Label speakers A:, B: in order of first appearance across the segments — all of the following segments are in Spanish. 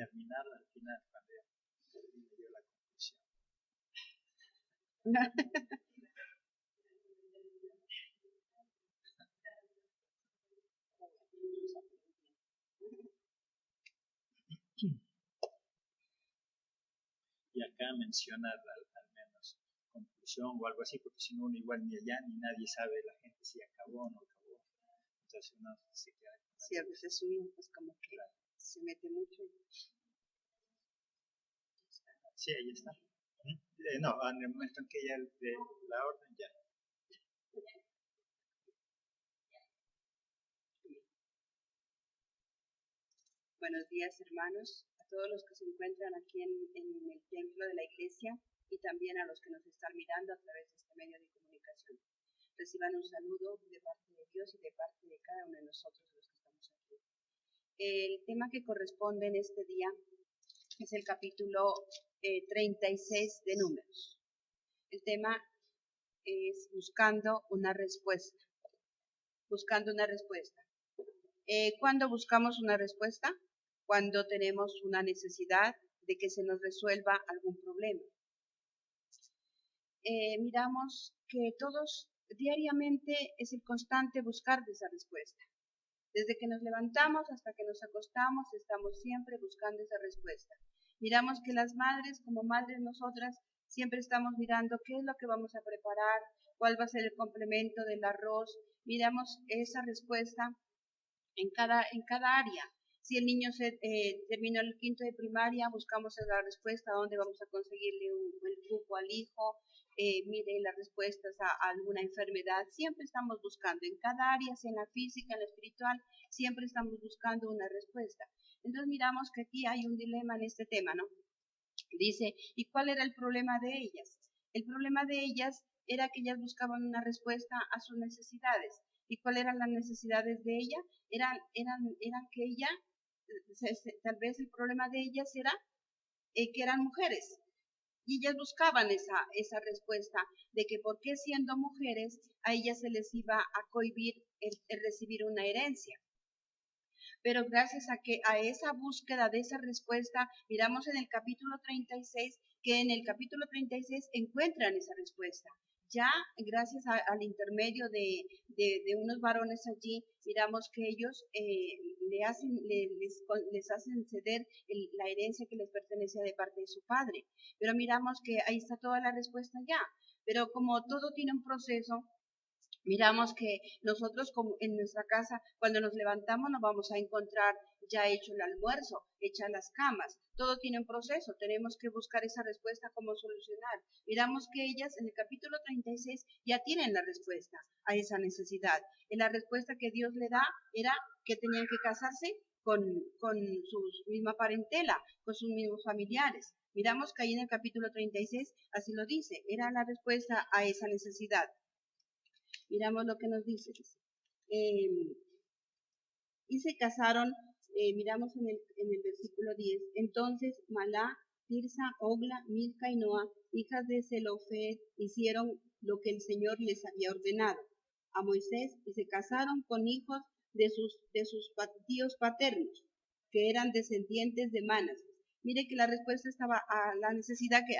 A: terminar al final, cuando termine yo la conclusión. Y acá menciona al menos conclusión o algo así, porque si no uno igual ni allá ni nadie sabe la gente si acabó o no acabó. Entonces uno se queda.
B: Sí, a veces uno pues como que se mete mucho.
A: Sí, ahí está. No, en el momento en que ya de la orden ya.
B: Buenos días, hermanos, a todos los que se encuentran aquí en el templo de la iglesia y también a los que nos están mirando a través de este medio de comunicación. Reciban un saludo de parte de Dios y de parte de cada uno de nosotros los que estamos aquí. El tema que corresponde en este día es el capítulo 36 de Números. El tema es buscando una respuesta. Buscando una respuesta. ¿Cuándo buscamos una respuesta? Cuando tenemos una necesidad de que se nos resuelva algún problema. Miramos que todos diariamente es el constante buscar de esa respuesta. Desde que nos levantamos hasta que nos acostamos, estamos siempre buscando esa respuesta. Miramos que las madres, como madres nosotras, siempre estamos mirando qué es lo que vamos a preparar, cuál va a ser el complemento del arroz. Miramos esa respuesta en cada área. Si el niño terminó el quinto de primaria, buscamos la respuesta a dónde vamos a conseguirle el cupo al hijo, mire las respuestas a alguna enfermedad. Siempre estamos buscando, en cada área, sea en la física, en la espiritual, siempre estamos buscando una respuesta. Entonces miramos que aquí hay un dilema en este tema, ¿no? Dice, ¿y cuál era el problema de ellas? El problema de ellas era que ellas buscaban una respuesta a sus necesidades. ¿Y cuáles eran las necesidades de ella? Eran que ella, tal vez el problema de ellas era que eran mujeres. Y ellas buscaban esa respuesta de que por qué siendo mujeres a ellas se les iba a cohibir el recibir una herencia. Pero gracias a esa búsqueda de esa respuesta, miramos en el capítulo 36, que en el capítulo 36 encuentran esa respuesta. Ya gracias al intermedio de unos varones allí, miramos que ellos les hacen ceder la herencia que les pertenecía de parte de su padre. Pero miramos que ahí está toda la respuesta ya. Pero como todo tiene un proceso, miramos que nosotros como en nuestra casa, cuando nos levantamos, nos vamos a encontrar ya hecho el almuerzo, hechas las camas. Todo tiene un proceso, tenemos que buscar esa respuesta, cómo solucionar. Miramos que ellas en el capítulo 36 ya tienen la respuesta a esa necesidad. Y la respuesta que Dios le da era que tenían que casarse con su misma parentela, con sus mismos familiares. Miramos que ahí en el capítulo 36 así lo dice, era la respuesta a esa necesidad. Miramos lo que nos dice. Y se casaron, miramos en el versículo 10. Entonces Malá, Tirsa, Ogla, Milca y Noa, hijas de Zelofed, hicieron lo que el Señor les había ordenado a Moisés y se casaron con hijos de sus tíos paternos, que eran descendientes de Manas. Mire que la respuesta estaba a la necesidad que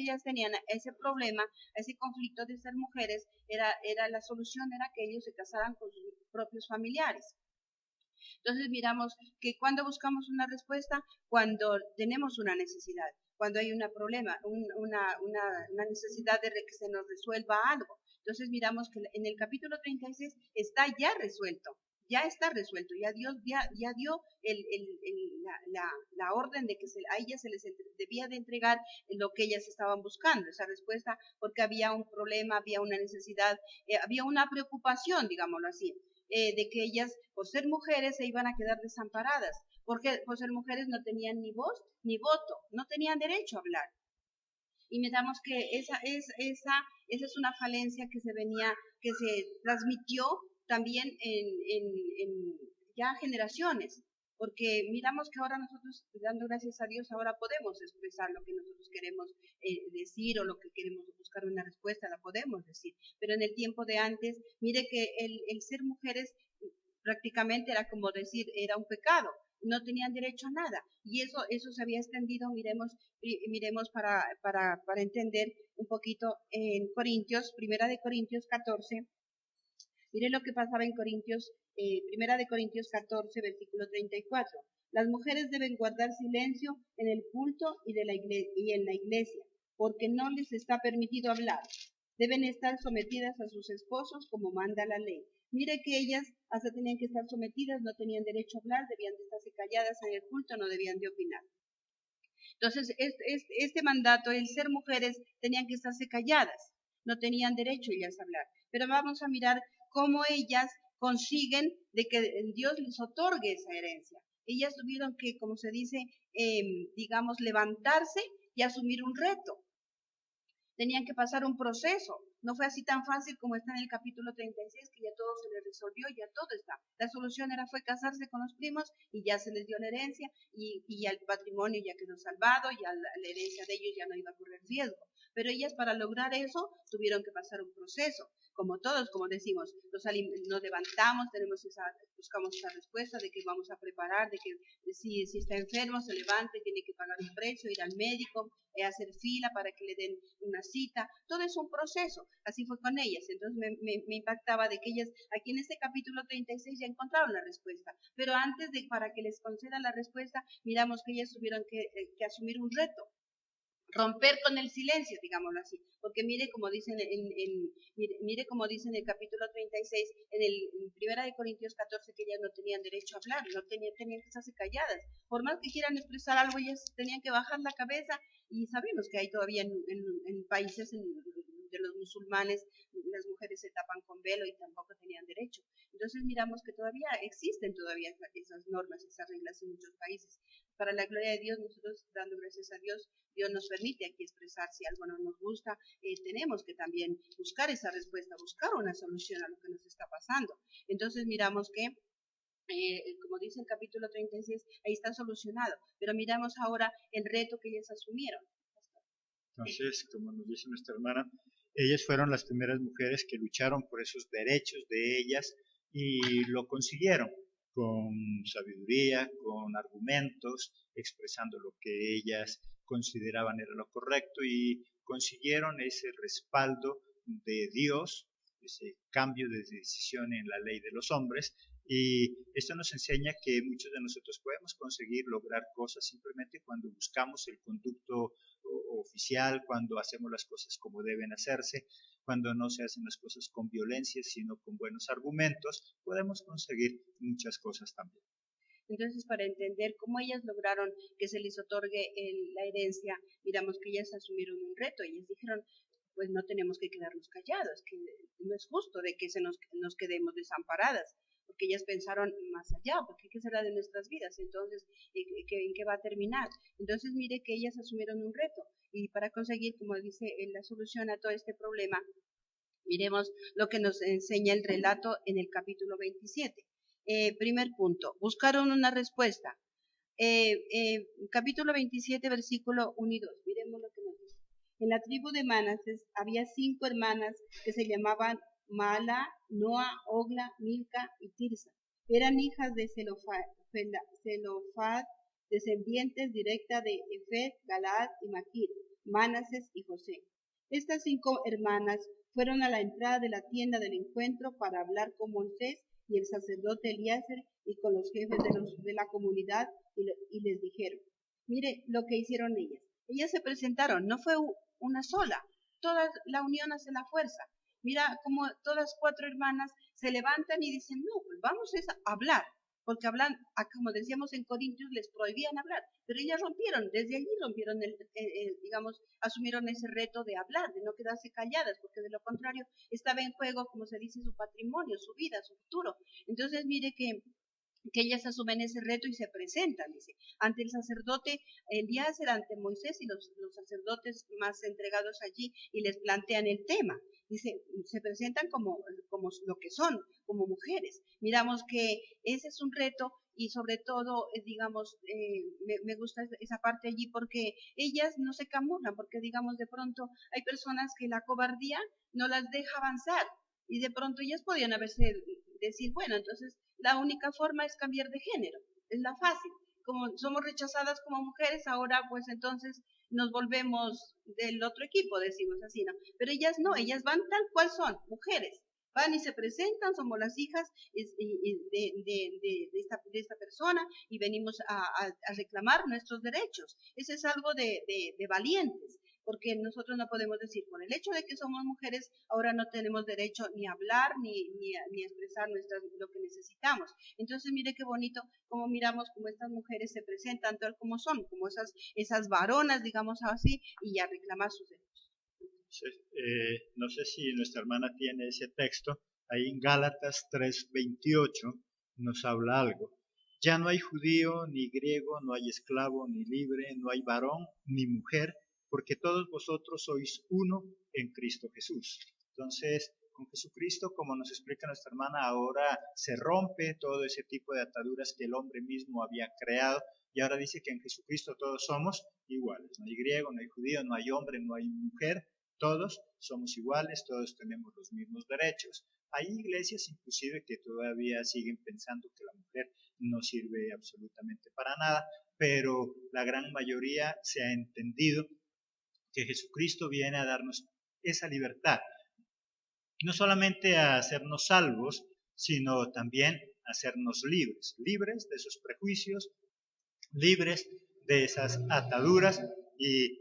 B: ellas tenían, a ese problema, a ese conflicto de ser mujeres, era la solución era que ellos se casaran con sus propios familiares. Entonces miramos que cuando buscamos una respuesta, cuando tenemos una necesidad, cuando hay un problema, una necesidad de que se nos resuelva algo. Entonces miramos que en el capítulo 36 está ya resuelto. Ya está resuelto, ya Dios ya dio la orden de que a ellas se les debía de entregar lo que ellas estaban buscando, esa respuesta, porque había un problema, había una necesidad, había una preocupación, digámoslo así, de que ellas, por ser mujeres, se iban a quedar desamparadas, porque por ser mujeres no tenían ni voz ni voto, no tenían derecho a hablar. Y miramos que esa es una falencia que se transmitió también en ya generaciones, porque miramos que ahora nosotros, dando gracias a Dios, ahora podemos expresar lo que nosotros queremos decir o lo que queremos buscar una respuesta, la podemos decir, pero en el tiempo de antes, mire que el ser mujeres prácticamente era como decir, era un pecado, no tenían derecho a nada. Y eso se había extendido, miremos para entender un poquito en Corintios, Primera de Corintios 14. Mire lo que pasaba en Primera de Corintios 14, versículo 34. Las mujeres deben guardar silencio en el culto y en la iglesia, porque no les está permitido hablar. Deben estar sometidas a sus esposos como manda la ley. Mire que ellas hasta tenían que estar sometidas, no tenían derecho a hablar, debían de estarse calladas en el culto, no debían de opinar. Entonces, este mandato, el ser mujeres, tenían que estarse calladas, no tenían derecho ellas a hablar. Pero vamos a mirar cómo ellas consiguen de que Dios les otorgue esa herencia. Ellas tuvieron que, como se dice, digamos, levantarse y asumir un reto. Tenían que pasar un proceso. No fue así tan fácil como está en el capítulo 36, que ya todo se les resolvió, ya todo está. La solución fue casarse con los primos y ya se les dio la herencia y el patrimonio ya quedó salvado, ya la herencia de ellos ya no iba a correr riesgo. Pero ellas para lograr eso tuvieron que pasar un proceso. Como todos, como decimos, nos levantamos, buscamos esa respuesta de que vamos a preparar, de que si está enfermo se levante, tiene que pagar un precio, ir al médico, hacer fila para que le den una cita. Todo es un proceso. Así fue con ellas. Entonces me impactaba de que ellas aquí en este capítulo 36 ya encontraron la respuesta. Pero antes para que les concedan la respuesta, miramos que ellas tuvieron que asumir un reto. Romper con el silencio, digámoslo así, porque mire como dice mire como dice en el capítulo 36, en Primera de Corintios 14, que ellas no tenían derecho a hablar, no tenían que estarse calladas, por más que quieran expresar algo, ellas tenían que bajar la cabeza, y sabemos que hay todavía en países de los musulmanes, las mujeres se tapan con velo y tampoco tenían derecho. Entonces miramos que todavía existen esas normas, esas reglas en muchos países. Para la gloria de Dios, nosotros dando gracias a Dios, Dios nos permite aquí expresar si algo no nos gusta, tenemos que también buscar esa respuesta, buscar una solución a lo que nos está pasando. Entonces miramos que, como dice el capítulo 36, ahí está solucionado, pero miramos ahora el reto que ellas asumieron.
A: Entonces, como nos dice nuestra hermana, ellas fueron las primeras mujeres que lucharon por esos derechos de ellas y lo consiguieron con sabiduría, con argumentos, expresando lo que ellas consideraban era lo correcto y consiguieron ese respaldo de Dios, ese cambio de decisión en la ley de los hombres. Y esto nos enseña que muchos de nosotros podemos conseguir lograr cosas simplemente cuando buscamos el conducto oficial, cuando hacemos las cosas como deben hacerse, cuando no se hacen las cosas con violencia, sino con buenos argumentos, podemos conseguir muchas cosas también.
B: Entonces, para entender cómo ellas lograron que se les otorgue la herencia, miramos que ellas asumieron un reto. Ellas dijeron, pues no tenemos que quedarnos callados, que no es justo de que nos quedemos desamparadas, porque ellas pensaron más allá, porque ¿qué será de nuestras vidas? Entonces, ¿en qué va a terminar? Entonces, mire que ellas asumieron un reto, y para conseguir, como dice, la solución a todo este problema, miremos lo que nos enseña el relato en el capítulo 27. Primer punto, buscaron una respuesta. Capítulo 27, versículo 1 y 2, miremos lo que nos dice. En la tribu de Manases había 5 hermanas que se llamaban Mala, Noa, Ogla, Milca y Tirsa. Eran hijas de Zelofad, descendientes directa de Efed, Galaad y Maquir, Manases y José. Estas 5 hermanas fueron a la entrada de la tienda del encuentro para hablar con Moisés y el sacerdote Eliezer y con los jefes de la comunidad y les dijeron, mire lo que hicieron ellas. Ellas se presentaron, no fue una sola, toda la unión hace la fuerza. Mira cómo todas 4 hermanas se levantan y dicen, no, pues vamos a hablar, porque hablan, como decíamos en Corintios, les prohibían hablar, pero ellas rompieron, desde allí rompieron, digamos, asumieron ese reto de hablar, de no quedarse calladas, porque de lo contrario estaba en juego, como se dice, su patrimonio, su vida, su futuro. Entonces mire que ellas asumen ese reto y se presentan, dice, ante el sacerdote Eliezer, ante Moisés y los sacerdotes más entregados allí, y les plantean el tema. Dice, se presentan como lo que son, como mujeres. Miramos que ese es un reto y sobre todo, digamos, me gusta esa parte allí porque ellas no se camuflan, porque digamos de pronto hay personas que la cobardía no las deja avanzar y de pronto ellas podían decir, bueno, entonces la única forma es cambiar de género, es la fácil. Como somos rechazadas como mujeres, ahora pues entonces nos volvemos del otro equipo, decimos así, ¿no? Pero ellas no, ellas van tal cual son, mujeres. Van y se presentan, somos las hijas de esta persona y venimos a reclamar nuestros derechos. Ese es algo de valientes, porque nosotros no podemos decir, por el hecho de que somos mujeres, ahora no tenemos derecho ni a hablar ni a expresar lo que necesitamos. Entonces, mire qué bonito cómo miramos cómo estas mujeres se presentan tal como son, como esas varonas, digamos así, y a reclamar sus derechos.
A: No sé si nuestra hermana tiene ese texto, ahí en Gálatas 3:28 nos habla algo. Ya no hay judío ni griego, no hay esclavo ni libre, no hay varón ni mujer, porque todos vosotros sois uno en Cristo Jesús. Entonces, con Jesucristo, como nos explica nuestra hermana, ahora se rompe todo ese tipo de ataduras que el hombre mismo había creado, y ahora dice que en Jesucristo todos somos iguales. No hay griego, no hay judío, no hay hombre, no hay mujer, todos somos iguales, todos tenemos los mismos derechos. Hay iglesias inclusive que todavía siguen pensando que la mujer no sirve absolutamente para nada, pero la gran mayoría se ha entendido que Jesucristo viene a darnos esa libertad, no solamente a hacernos salvos, sino también a hacernos libres, libres de esos prejuicios, libres de esas ataduras. Y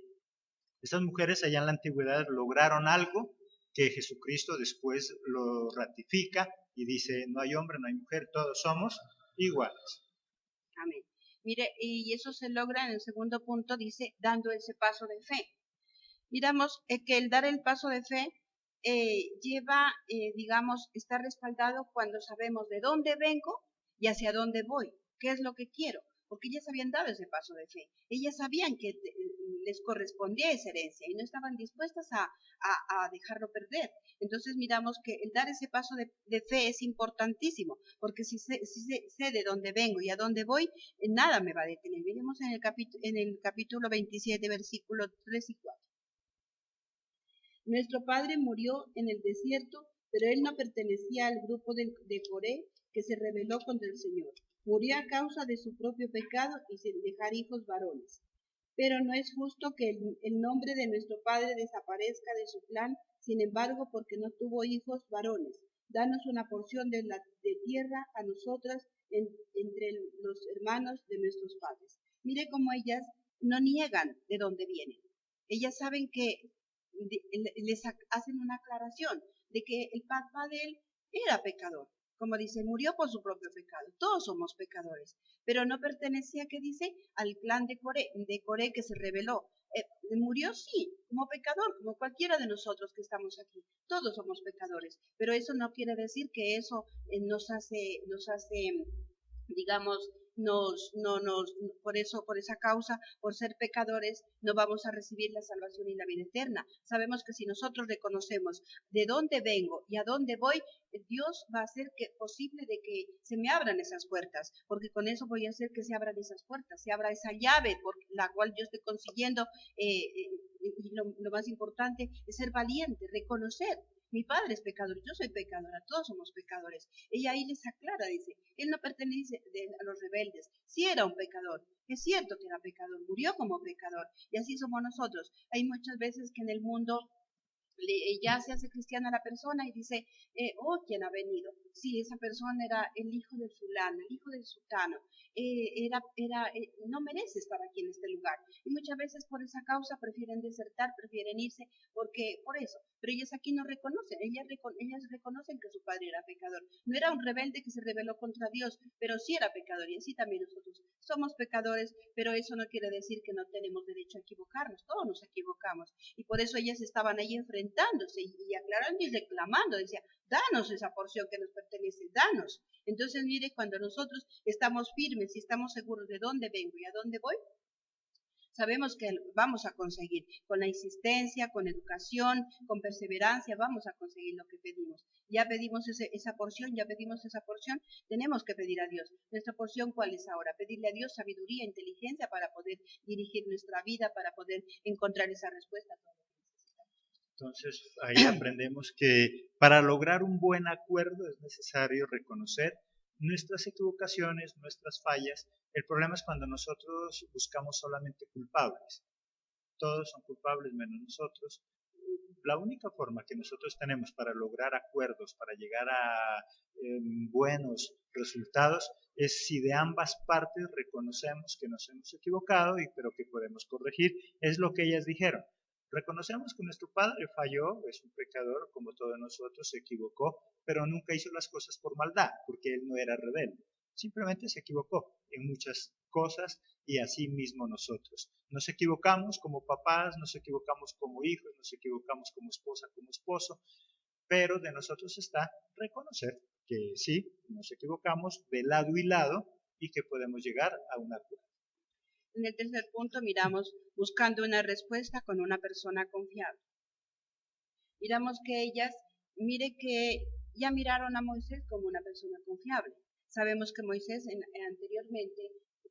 A: estas mujeres allá en la antigüedad lograron algo que Jesucristo después lo ratifica y dice, no hay hombre, no hay mujer, todos somos iguales.
B: Amén. Mire, y eso se logra en el segundo punto, dice, dando ese paso de fe. Miramos que el dar el paso de fe lleva, digamos, está respaldado cuando sabemos de dónde vengo y hacia dónde voy, qué es lo que quiero, porque ellas habían dado ese paso de fe. Ellas sabían que les correspondía esa herencia y no estaban dispuestas a dejarlo perder. Entonces miramos que el dar ese paso de fe es importantísimo, porque si sé de dónde vengo y a dónde voy, nada me va a detener. Miremos en el capítulo 27, versículos 3 y 4. Nuestro padre murió en el desierto, pero él no pertenecía al grupo de Coré que se rebeló contra el Señor. Murió a causa de su propio pecado y sin dejar hijos varones. Pero no es justo que el nombre de nuestro padre desaparezca de su clan, sin embargo, porque no tuvo hijos varones. Danos una porción de tierra a nosotras entre los hermanos de nuestros padres. Mire cómo ellas no niegan de dónde vienen. Ellas saben que les hacen una aclaración de que el papá de él era pecador. Como dice, murió por su propio pecado. Todos somos pecadores, pero no pertenecía, ¿qué dice? Al clan de Coré que se rebeló. Murió, sí, como pecador, como cualquiera de nosotros que estamos aquí. Todos somos pecadores, pero eso no quiere decir que eso nos hace, digamos, por esa causa, por ser pecadores, no vamos a recibir la salvación y la vida eterna. Sabemos que si nosotros reconocemos de dónde vengo y a dónde voy, Dios va a hacer posible de que se me abran esas puertas, porque con eso voy a hacer que se abran esas puertas, se abra esa llave por la cual yo estoy consiguiendo, y lo más importante es ser valiente, reconocer. Mi padre es pecador, yo soy pecadora, todos somos pecadores. Ella ahí les aclara, dice, él no pertenece a los rebeldes, sí era un pecador, es cierto que era pecador, murió como pecador, y así somos nosotros. Hay muchas veces que en el mundo ya se hace cristiana la persona y dice, ¿quién ha venido? Sí, esa persona era el hijo del fulano, el hijo del sultano, no merece estar aquí en este lugar. Y muchas veces por esa causa prefieren desertar, prefieren irse, por eso. Pero ellas aquí no reconocen, ellas reconocen que su padre era pecador. No era un rebelde que se rebeló contra Dios, pero sí era pecador, y así también nosotros somos pecadores, pero eso no quiere decir que no tenemos derecho a equivocarnos, todos nos equivocamos. Y por eso ellas estaban ahí enfrentándose y aclarando y reclamando, decía, danos esa porción que nos pertenece, danos. Entonces, mire, cuando nosotros estamos firmes y estamos seguros de dónde vengo y a dónde voy, sabemos que vamos a conseguir, con la insistencia, con educación, con perseverancia, vamos a conseguir lo que pedimos. Ya pedimos esa porción, tenemos que pedir a Dios. ¿Nuestra porción cuál es ahora? Pedirle a Dios sabiduría, inteligencia para poder dirigir nuestra vida, para poder encontrar esa respuesta a todo lo que necesitamos.
A: Entonces ahí aprendemos que para lograr un buen acuerdo es necesario reconocer nuestras equivocaciones, nuestras fallas. El problema es cuando nosotros buscamos solamente culpables. Todos son culpables menos nosotros. La única forma que nosotros tenemos para lograr acuerdos, para llegar a buenos resultados, es si de ambas partes reconocemos que nos hemos equivocado pero que podemos corregir. Es lo que ellas dijeron. Reconocemos que nuestro padre falló, es un pecador como todos nosotros, se equivocó, pero nunca hizo las cosas por maldad, porque él no era rebelde. Simplemente se equivocó en muchas cosas y así mismo nosotros. Nos equivocamos como papás, nos equivocamos como hijos, nos equivocamos como esposa, como esposo, pero de nosotros está reconocer que sí, nos equivocamos de lado y lado y que podemos llegar a un acuerdo.
B: En el tercer punto miramos buscando una respuesta con una persona confiable. Miramos que ellas, mire que ya miraron a Moisés como una persona confiable. Sabemos que Moisés anteriormente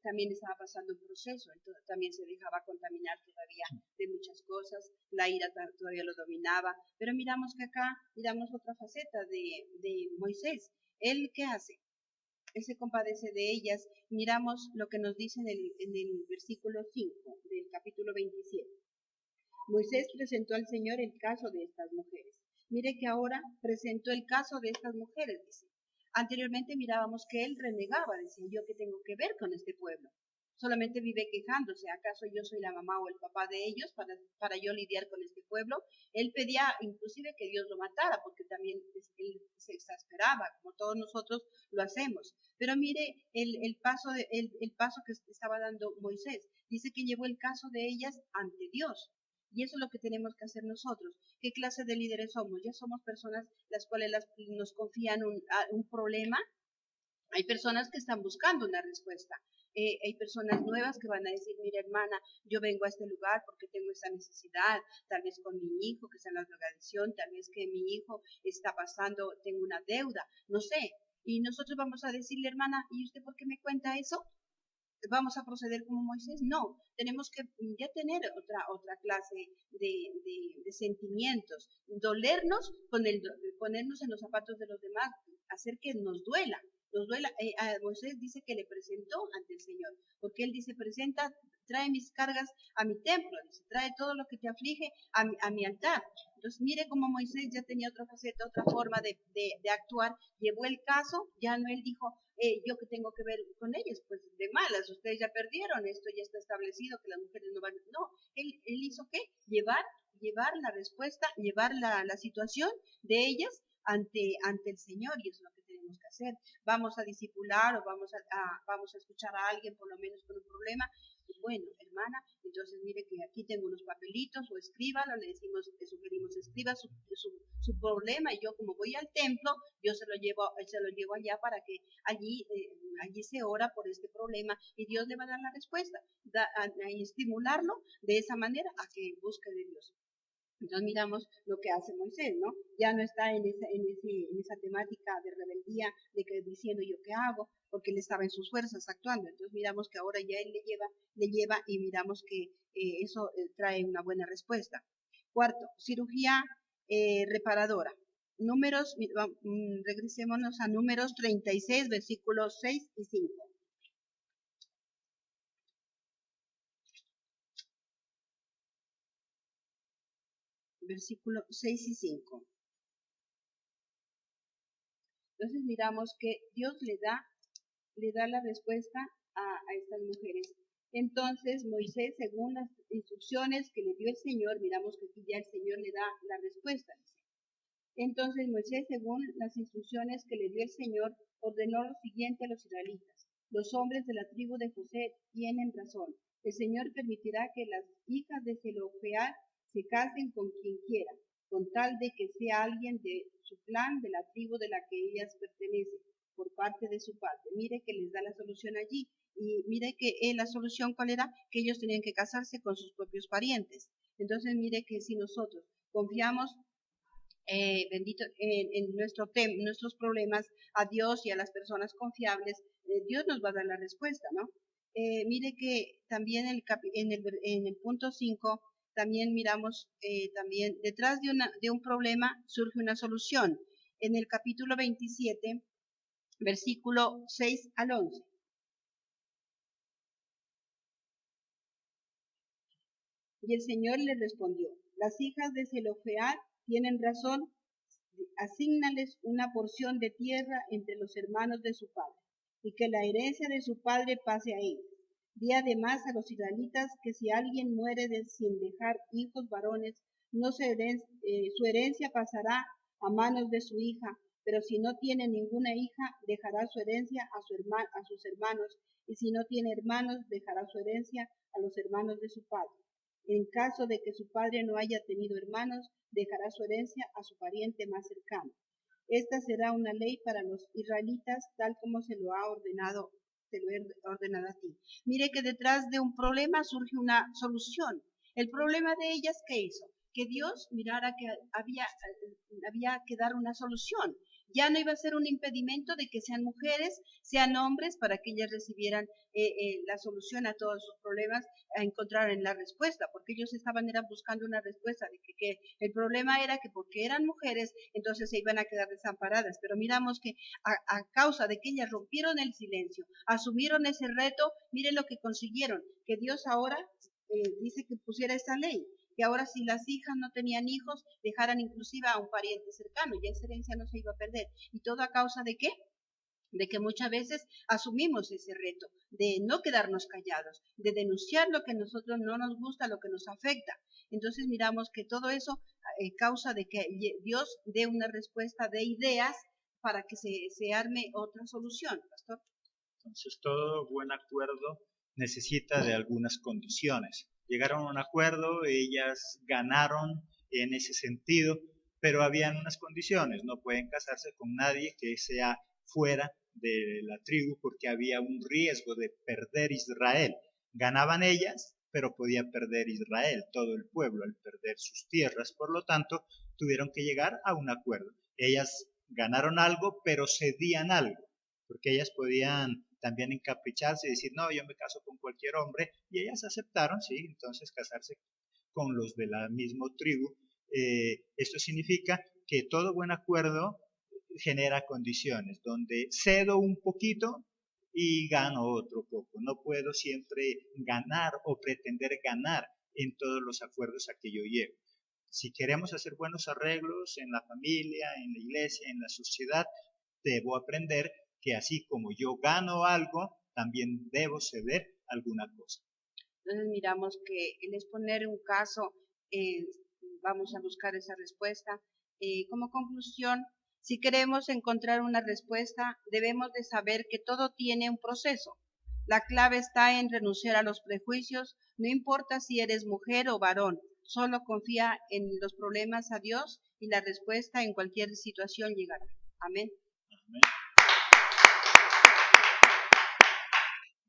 B: también estaba pasando un proceso, entonces también se dejaba contaminar todavía de muchas cosas, la ira todavía lo dominaba, pero miramos que acá miramos otra faceta de Moisés. ¿Él qué hace? Él se compadece de ellas. Miramos lo que nos dice en el versículo 5 del capítulo 27. Moisés presentó al Señor el caso de estas mujeres. Mire que ahora presentó el caso de estas mujeres, dice. Anteriormente mirábamos que él renegaba, decía, ¿yo qué tengo que ver con este pueblo? Solamente vive quejándose, ¿acaso yo soy la mamá o el papá de ellos para yo lidiar con este pueblo? Él pedía inclusive que Dios lo matara, porque también él se exasperaba, como todos nosotros lo hacemos. Pero mire el paso que estaba dando Moisés. Dice que llevó el caso de ellas ante Dios. Y eso es lo que tenemos que hacer nosotros. ¿Qué clase de líderes somos? Ya somos personas las cuales nos confían un problema. Hay personas que están buscando una respuesta. Hay personas nuevas que van a decir, mira hermana, yo vengo a este lugar porque tengo esta necesidad, tal vez con mi hijo que está en la drogadicción, tal vez que mi hijo está pasando, tengo una deuda, no sé. Y nosotros vamos a decirle, hermana, ¿y usted por qué me cuenta eso? ¿Vamos a proceder como Moisés? No, tenemos que ya tener otra clase de sentimientos, dolernos ponernos en los zapatos de los demás, hacer que nos duela. Moisés dice que le presentó ante el Señor, porque él dice, trae mis cargas a mi templo, dice, trae todo lo que te aflige a mi altar. Entonces, mire cómo Moisés ya tenía otra faceta, otra forma de actuar, llevó el caso, ya no él dijo, yo que tengo que ver con ellas, pues de malas, ustedes ya perdieron, esto ya está establecido, que las mujeres no van, no, él hizo ¿qué? Llevar la respuesta, llevar la situación de ellas ante el Señor, y eso es lo que tenemos que hacer. Vamos a discipular o vamos a escuchar a alguien por lo menos con un problema. Bueno, hermana, entonces mire que aquí tengo unos papelitos, o escríbalo, le sugerimos escriba su problema, y yo como voy al templo, yo se lo llevo allá para que allí se ora por este problema y Dios le va a dar la respuesta, a estimularlo de esa manera a que busque de Dios. Entonces miramos lo que hace Moisés, ¿no? Ya no está en esa temática de rebeldía, de que diciendo yo qué hago, porque él estaba en sus fuerzas actuando. Entonces miramos que ahora ya él le lleva y miramos que eso trae una buena respuesta. Cuarto, cirugía reparadora. Regresémonos a Números 36, versículos 6 y 5. Versículo 6 y 5. Entonces miramos que Dios le da la respuesta a estas mujeres. Entonces Moisés, según las instrucciones que le dio el Señor, miramos que aquí ya el Señor le da la respuesta. Entonces Moisés, según las instrucciones que le dio el Señor, ordenó lo siguiente a los israelitas. Los hombres de la tribu de José tienen razón. El Señor permitirá que las hijas de Zelofead se casen con quien quiera, con tal de que sea alguien de su clan, de la tribu de la que ellas pertenecen, por parte de su padre. Mire que les da la solución allí. Y mire que la solución, ¿cuál era? Que ellos tenían que casarse con sus propios parientes. Entonces, mire que si nosotros confiamos en nuestros problemas a Dios y a las personas confiables, Dios nos va a dar la respuesta, ¿no? Mire que también en el punto 5, también miramos, también detrás de un problema surge una solución. En el capítulo 27, versículo 6 al 11. Y el Señor le respondió: las hijas de Zelofead tienen razón, asígnales una porción de tierra entre los hermanos de su padre, y que la herencia de su padre pase a ellos. Di además a los israelitas que si alguien muere sin dejar hijos varones, no su herencia pasará a manos de su hija, pero si no tiene ninguna hija, dejará su herencia a sus hermanos, y si no tiene hermanos, dejará su herencia a los hermanos de su padre. En caso de que su padre no haya tenido hermanos, dejará su herencia a su pariente más cercano. Esta será una ley para los israelitas, tal como se lo he ordenado a ti. Mire que detrás de un problema surge una solución. El problema de ellas, ¿qué hizo? Que Dios mirara que había que dar una solución. Ya no iba a ser un impedimento de que sean mujeres, sean hombres, para que ellas recibieran la solución a todos sus problemas, a encontrar en la respuesta, porque ellos era buscando una respuesta de que el problema era que porque eran mujeres, entonces se iban a quedar desamparadas. Pero miramos que a causa de que ellas rompieron el silencio, asumieron ese reto, miren lo que consiguieron, que Dios ahora dice que pusiera esa ley, que ahora si las hijas no tenían hijos, dejaran inclusive a un pariente cercano, ya esa herencia no se iba a perder. ¿Y todo a causa de qué? De que muchas veces asumimos ese reto, de no quedarnos callados, de denunciar lo que a nosotros no nos gusta, lo que nos afecta. Entonces miramos que todo eso causa de que Dios dé una respuesta de ideas para que se arme otra solución, pastor.
A: Entonces todo buen acuerdo necesita de algunas condiciones. Llegaron a un acuerdo, ellas ganaron en ese sentido, pero habían unas condiciones. No pueden casarse con nadie que sea fuera de la tribu porque había un riesgo de perder Israel. Ganaban ellas, pero podía perder Israel, todo el pueblo, al perder sus tierras. Por lo tanto, tuvieron que llegar a un acuerdo. Ellas ganaron algo, pero cedían algo, porque ellas podían también encapricharse y decir, no, yo me caso con cualquier hombre, y ellas aceptaron, sí, entonces casarse con los de la misma tribu. Esto significa que todo buen acuerdo genera condiciones, donde cedo un poquito y gano otro poco. No puedo siempre ganar o pretender ganar en todos los acuerdos a que yo llego. Si queremos hacer buenos arreglos en la familia, en la iglesia, en la sociedad, debo aprender que así como yo gano algo, también debo ceder alguna cosa.
B: Entonces miramos que el exponer un caso, vamos a buscar esa respuesta. Como conclusión, si queremos encontrar una respuesta, debemos de saber que todo tiene un proceso. La clave está en renunciar a los prejuicios, no importa si eres mujer o varón, solo confía en los problemas a Dios y la respuesta en cualquier situación llegará. Amén.
A: Amén.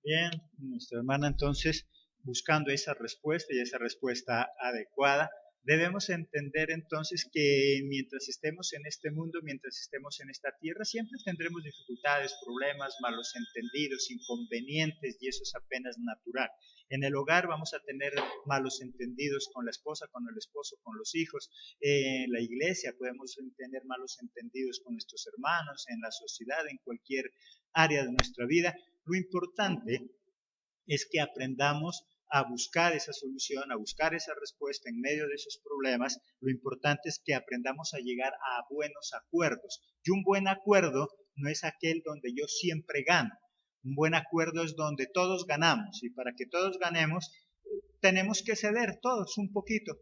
A: Bien, nuestra hermana, entonces, buscando esa respuesta y esa respuesta adecuada, debemos entender entonces que mientras estemos en este mundo, mientras estemos en esta tierra, siempre tendremos dificultades, problemas, malos entendidos, inconvenientes, y eso es apenas natural. En el hogar vamos a tener malos entendidos con la esposa, con el esposo, con los hijos. En la iglesia podemos tener malos entendidos con nuestros hermanos, en la sociedad, en cualquier área de nuestra vida. Lo importante es que aprendamos a buscar esa solución, a buscar esa respuesta en medio de esos problemas. Lo importante es que aprendamos a llegar a buenos acuerdos. Y un buen acuerdo no es aquel donde yo siempre gano. Un buen acuerdo es donde todos ganamos. Y para que todos ganemos, tenemos que ceder todos un poquito.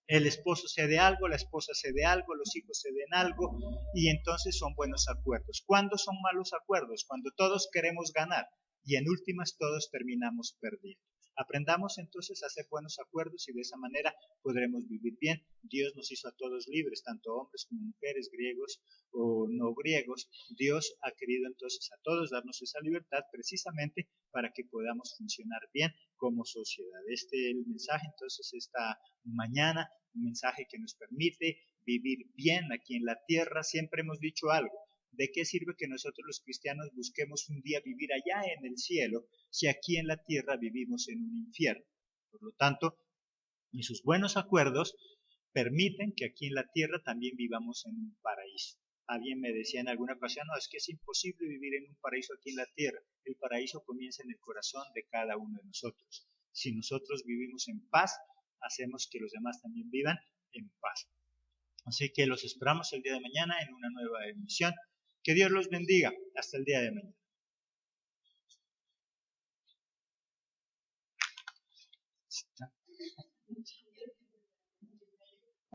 A: El esposo cede algo, la esposa cede algo, los hijos ceden algo, y entonces son buenos acuerdos. ¿Cuándo son malos acuerdos? Cuando todos queremos ganar y en últimas todos terminamos perdiendo. Aprendamos entonces a hacer buenos acuerdos y de esa manera podremos vivir bien. Dios nos hizo a todos libres, tanto hombres como mujeres, griegos o no griegos. Dios ha querido entonces a todos darnos esa libertad precisamente para que podamos funcionar bien como sociedad. Este es el mensaje entonces esta mañana, un mensaje que nos permite vivir bien aquí en la tierra. Siempre hemos dicho algo: ¿de qué sirve que nosotros los cristianos busquemos un día vivir allá en el cielo si aquí en la tierra vivimos en un infierno? Por lo tanto, y sus buenos acuerdos permiten que aquí en la tierra también vivamos en un paraíso. Alguien me decía en alguna ocasión, no, es que es imposible vivir en un paraíso aquí en la tierra. El paraíso comienza en el corazón de cada uno de nosotros. Si nosotros vivimos en paz, hacemos que los demás también vivan en paz. Así que los esperamos el día de mañana en una nueva emisión. Que Dios los bendiga. Hasta el día de mañana.